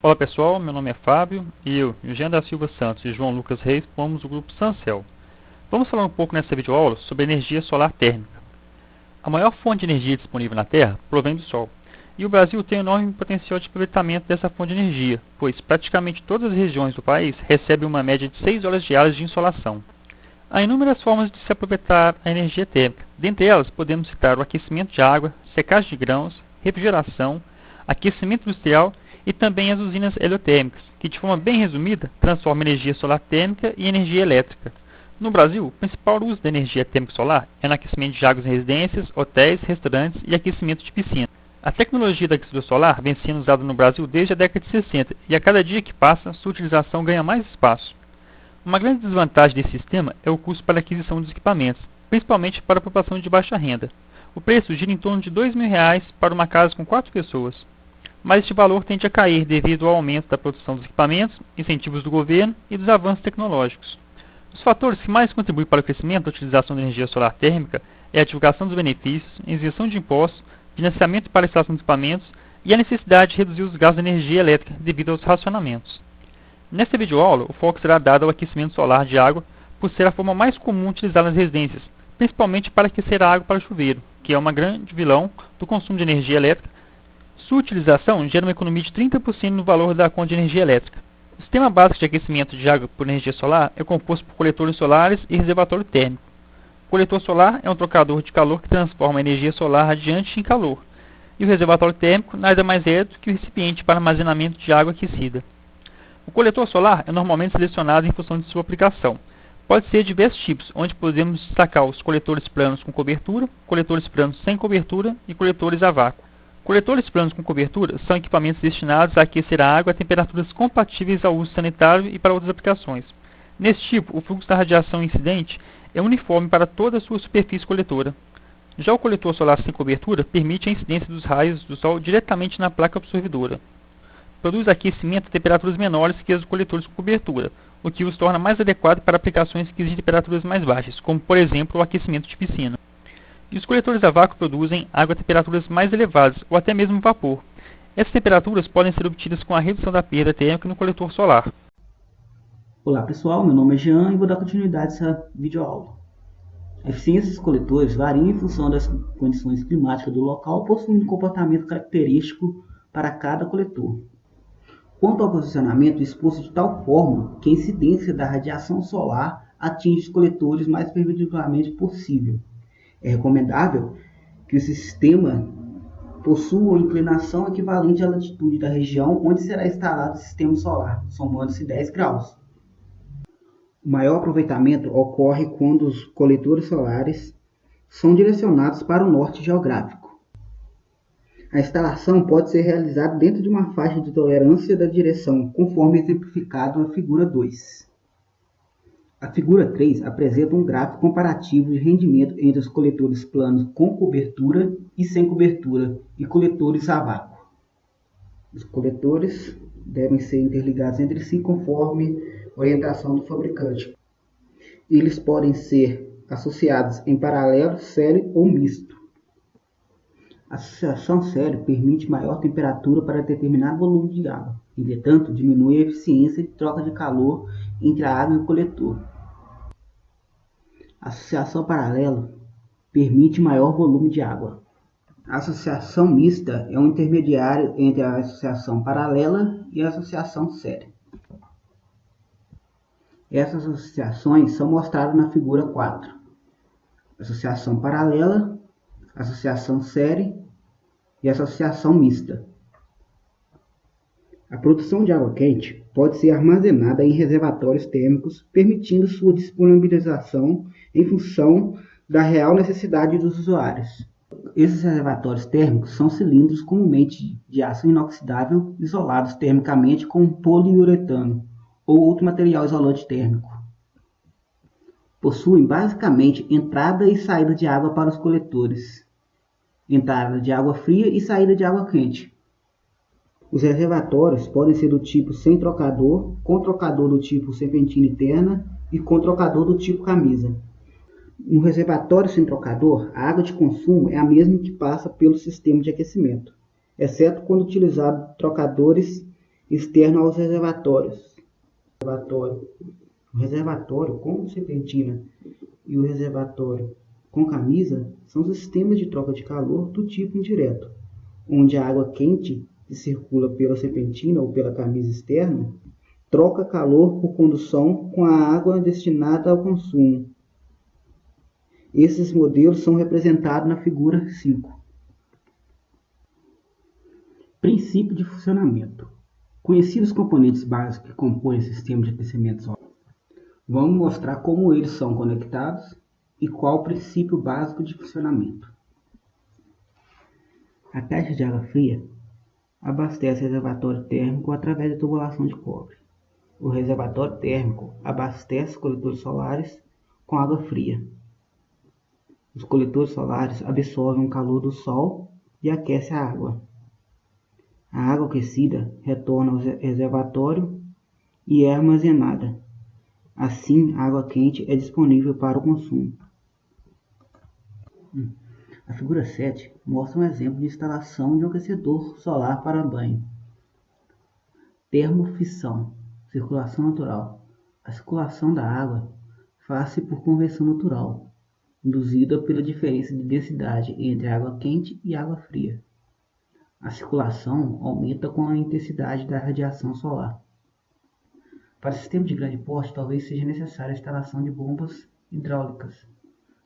Olá pessoal, meu nome é Fábio e eu, Jean da Silva Santos e João Lucas Reis, formamos o grupo Sancel. Vamos falar um pouco nessa videoaula sobre energia solar térmica. A maior fonte de energia disponível na Terra provém do Sol, e o Brasil tem um enorme potencial de aproveitamento dessa fonte de energia, pois praticamente todas as regiões do país recebem uma média de 6 horas diárias de insolação. Há inúmeras formas de se aproveitar a energia térmica. Dentre elas, podemos citar o aquecimento de água, secagem de grãos, refrigeração, aquecimento industrial e também as usinas heliotérmicas, que de forma bem resumida, transformam energia solar térmica em energia elétrica. No Brasil, o principal uso da energia térmica solar é no aquecimento de águas em residências, hotéis, restaurantes e aquecimento de piscina. A tecnologia da aquecedor solar vem sendo usada no Brasil desde a década de 60 e a cada dia que passa, sua utilização ganha mais espaço. Uma grande desvantagem desse sistema é o custo para a aquisição dos equipamentos, principalmente para a população de baixa renda. O preço gira em torno de R$ 2.000 para uma casa com 4 pessoas. Mas este valor tende a cair devido ao aumento da produção dos equipamentos, incentivos do governo e dos avanços tecnológicos. Os fatores que mais contribuem para o crescimento da utilização da energia solar térmica é a divulgação dos benefícios, isenção de impostos, financiamento para a instalação dos equipamentos e a necessidade de reduzir os gastos de energia elétrica devido aos racionamentos. Nesta videoaula, o foco será dado ao aquecimento solar de água, por ser a forma mais comum utilizada nas residências, principalmente para aquecer a água para o chuveiro, que é uma grande vilão do consumo de energia elétrica. Sua utilização gera uma economia de 30% no valor da conta de energia elétrica. O sistema básico de aquecimento de água por energia solar é composto por coletores solares e reservatório térmico. O coletor solar é um trocador de calor que transforma a energia solar radiante em calor, e o reservatório térmico nada mais é do que o recipiente para armazenamento de água aquecida. O coletor solar é normalmente selecionado em função de sua aplicação. Pode ser de diversos tipos, onde podemos destacar os coletores planos com cobertura, coletores planos sem cobertura e coletores a vácuo. Coletores planos com cobertura são equipamentos destinados a aquecer a água a temperaturas compatíveis ao uso sanitário e para outras aplicações. Nesse tipo, o fluxo da radiação incidente é uniforme para toda a sua superfície coletora. Já o coletor solar sem cobertura permite a incidência dos raios do Sol diretamente na placa absorvedora. Produz aquecimento a temperaturas menores que as dos coletores com cobertura, o que os torna mais adequado para aplicações que exigem temperaturas mais baixas, como por exemplo o aquecimento de piscina. E os coletores a vácuo produzem água a temperaturas mais elevadas, ou até mesmo vapor. Essas temperaturas podem ser obtidas com a redução da perda térmica no coletor solar. Olá pessoal, meu nome é Jean e vou dar continuidade a essa videoaula. A eficiência dos coletores varia em função das condições climáticas do local, possuindo um comportamento característico para cada coletor. Quanto ao posicionamento, exposto de tal forma que a incidência da radiação solar atinge os coletores o mais perpendicularmente possível. É recomendável que o sistema possua uma inclinação equivalente à latitude da região onde será instalado o sistema solar, somando-se 10 graus. O maior aproveitamento ocorre quando os coletores solares são direcionados para o norte geográfico. A instalação pode ser realizada dentro de uma faixa de tolerância da direção, conforme exemplificado na figura 2. A figura 3 apresenta um gráfico comparativo de rendimento entre os coletores planos com cobertura e sem cobertura e coletores a vácuo. Os coletores devem ser interligados entre si conforme orientação do fabricante. Eles podem ser associados em paralelo, série ou misto. A associação série permite maior temperatura para determinado volume de água. Entretanto, diminui a eficiência de troca de calor entre a água e o coletor. A associação paralela permite maior volume de água. A associação mista é um intermediário entre a associação paralela e a associação série. Essas associações são mostradas na figura 4. Associação paralela, associação série e associação mista. A produção de água quente pode ser armazenada em reservatórios térmicos, permitindo sua disponibilização em função da real necessidade dos usuários. Esses reservatórios térmicos são cilindros comumente de aço inoxidável isolados termicamente com poliuretano ou outro material isolante térmico. Possuem basicamente entrada e saída de água para os coletores, entrada de água fria e saída de água quente. Os reservatórios podem ser do tipo sem trocador, com trocador do tipo serpentina interna e com trocador do tipo camisa. No reservatório sem trocador, a água de consumo é a mesma que passa pelo sistema de aquecimento, exceto quando utilizado trocadores externo aos reservatórios. O reservatório com serpentina e o reservatório com camisa são sistemas de troca de calor do tipo indireto, onde a água quente que circula pela serpentina ou pela camisa externa troca calor por condução com a água destinada ao consumo. Esses modelos são representados na figura 5. Princípio de funcionamento. Conhecidos os componentes básicos que compõem o sistema de aquecimento solar, vamos mostrar como eles são conectados e qual o princípio básico de funcionamento. A caixa de água fria abastece o reservatório térmico através da tubulação de cobre. O reservatório térmico abastece os coletores solares com água fria. Os coletores solares absorvem o calor do sol e aquecem a água. A água aquecida retorna ao reservatório e é armazenada. Assim, a água quente é disponível para o consumo. A figura 7 mostra um exemplo de instalação de um aquecedor solar para banho. Termofissão, circulação natural. A circulação da água faz-se por conversão natural, induzida pela diferença de densidade entre água quente e água fria. A circulação aumenta com a intensidade da radiação solar. Para sistemas de grande porte, talvez seja necessária a instalação de bombas hidráulicas,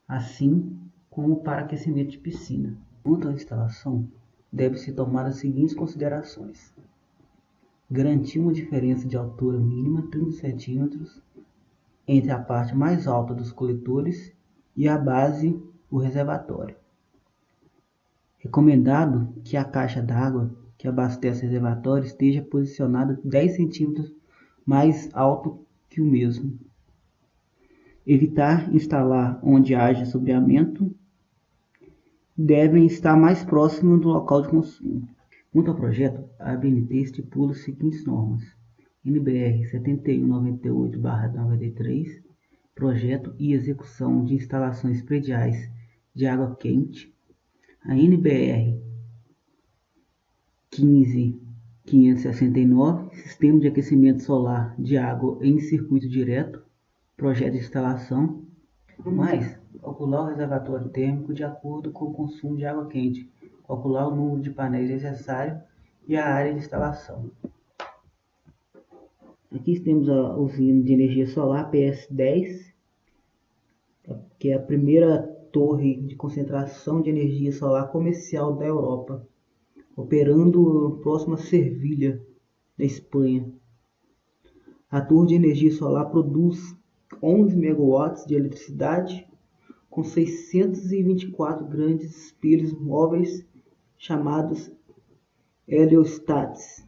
assim como para aquecimento de piscina. Quanto à instalação, deve-se tomar as seguintes considerações: garantir uma diferença de altura mínima 30 cm entre a parte mais alta dos coletores e a base, o reservatório. Recomendado que a caixa d'água que abastece o reservatório esteja posicionada 10 cm mais alto que o mesmo. Evitar instalar onde haja sobeamento. Devem estar mais próximos do local de consumo. Quanto ao projeto, a ABNT estipula as seguintes normas: NBR 7198/93, projeto e execução de instalações prediais de água quente, a NBR 15569, sistema de aquecimento solar de água em circuito direto, projeto de instalação, mais calcular o reservatório térmico de acordo com o consumo de água quente, calcular o número de painéis necessário e a área de instalação. Aqui temos a usina de energia solar PS10, que é a primeira torre de concentração de energia solar comercial da Europa, operando próximo a Sevilha, na Espanha. A torre de energia solar produz 11 megawatts de eletricidade com 624 grandes espelhos móveis chamados heliostats.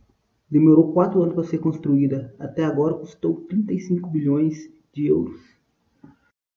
Demorou 4 anos para ser construída. Até agora custou 35 bilhões de euros.